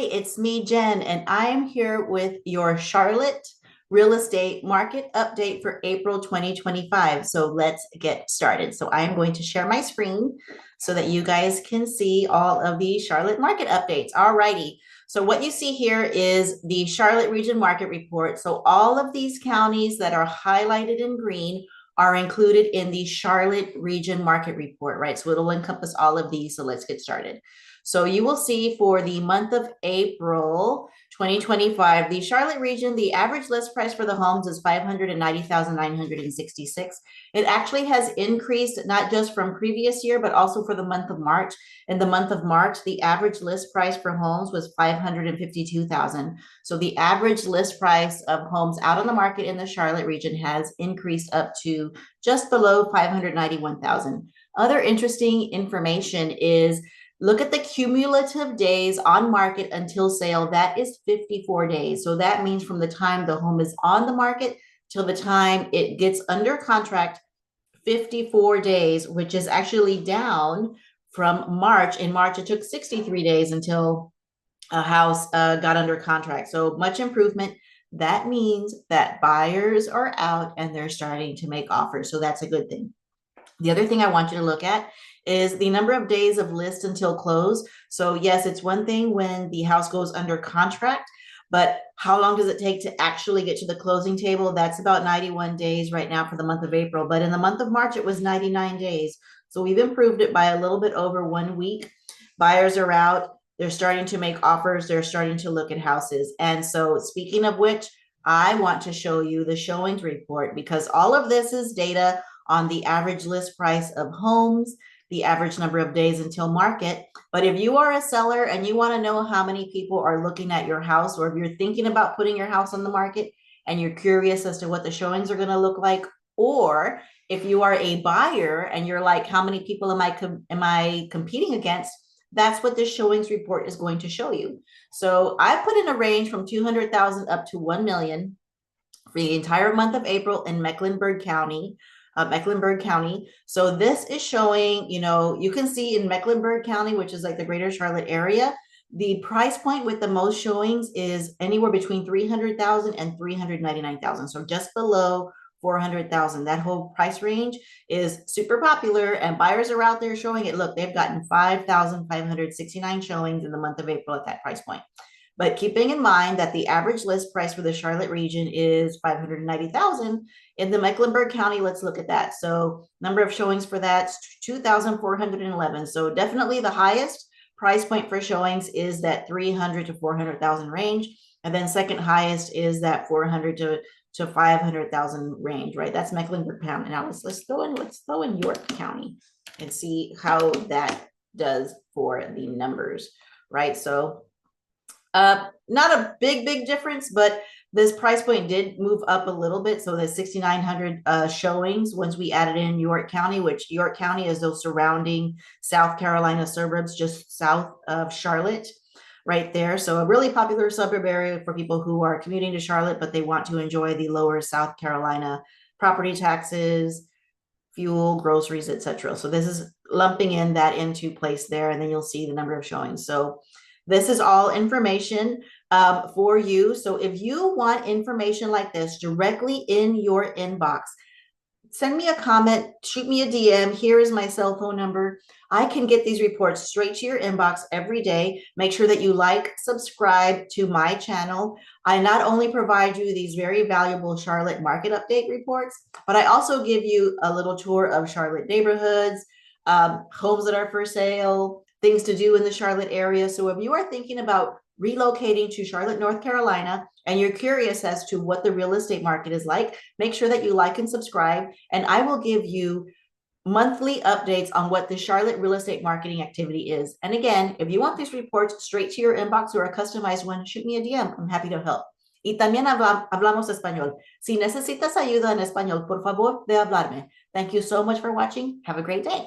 Hey, it's me, Jen, and I'm here with your Charlotte real estate market update for April 2025. So let's get started. So I am going to share my screen so that you guys can see all of the Charlotte market updates. All righty. So what you see here is the Charlotte Region Market Report. So all of these counties that are highlighted in green are included in the Charlotte Region Market Report, right? So it'll encompass all of these. So let's get started. So you will see for the month of April 2025, the Charlotte region, the average list price for the homes is 590,966. It actually has increased not just from previous year, but also for the month of March. In the month of March, the average list price for homes was 552,000. So the average list price of homes out on the market in the Charlotte region has increased up to just below 591,000. Other interesting information is look at the cumulative days on market until sale. That is 54 days. So that means from the time the home is on the market till the time it gets under contract, 54 days, which is actually down from March. In March, it took 63 days until a house got under contract. So much improvement. That means that buyers are out and they're starting to make offers. So that's a good thing. The other thing I want you to look at is the number of days of list until close. So yes, it's one thing when the house goes under contract, but how long does it take to actually get to the closing table? That's about 91 days right now for the month of April. But in the month of March, it was 99 days. So we've improved it by a little bit over 1 week. Buyers are out. They're starting to make offers. They're starting to look at houses. And so speaking of which, I want to show you the showings report because all of this is data on the average list price of homes, the average number of days until market. But if you are a seller and you want to know how many people are looking at your house, or if you're thinking about putting your house on the market and you're curious as to what the showings are going to look like, or if you are a buyer and you're like, how many people am I competing against? That's what this showings report is going to show you. So I put in a range from 200,000 up to 1 million for the entire month of April in Mecklenburg County. So this is showing, you can see in Mecklenburg County, which is like the greater Charlotte area, the price point with the most showings is anywhere between 300,000 and 399,000. So just below 400,000. That whole price range is super popular and buyers are out there showing it. Look, they've gotten 5,569 showings in the month of April at that price point. But keeping in mind that the average list price for the Charlotte region is 590,000 in the Mecklenburg County, let's look at that. So number of showings for that, 2,411. So definitely the highest price point for showings is that 300 to 400,000 range. And then second highest is that 400 to 500,000 range, right? That's Mecklenburg County. Now let's throw in York County and see how that does for the numbers, right? So not a big difference, but this price point did move up a little bit. So the 6,900 showings once we added in York County, which York County is those surrounding South Carolina suburbs just south of Charlotte, right there. So a really popular suburb area for people who are commuting to Charlotte, but they want to enjoy the lower South Carolina property taxes, fuel, groceries, etc. So this is lumping in that into place there, and then you'll see the number of showings. So this is all information for you. So if you want information like this directly in your inbox, send me a comment, shoot me a DM. Here is my cell phone number. I can get these reports straight to your inbox every day. Make sure that you like, subscribe to my channel. I not only provide you these very valuable Charlotte market update reports, but I also give you a little tour of Charlotte neighborhoods, homes that are for sale, things to do in the Charlotte area. So if you are thinking about relocating to Charlotte, North Carolina, and you're curious as to what the real estate market is like, make sure that you like and subscribe, and I will give you monthly updates on what the Charlotte real estate marketing activity is. And again, if you want these reports straight to your inbox or a customized one, shoot me a DM. I'm happy to help. Y también hablamos español. Si necesitas ayuda en español, por favor, de hablarme. Thank you so much for watching. Have a great day.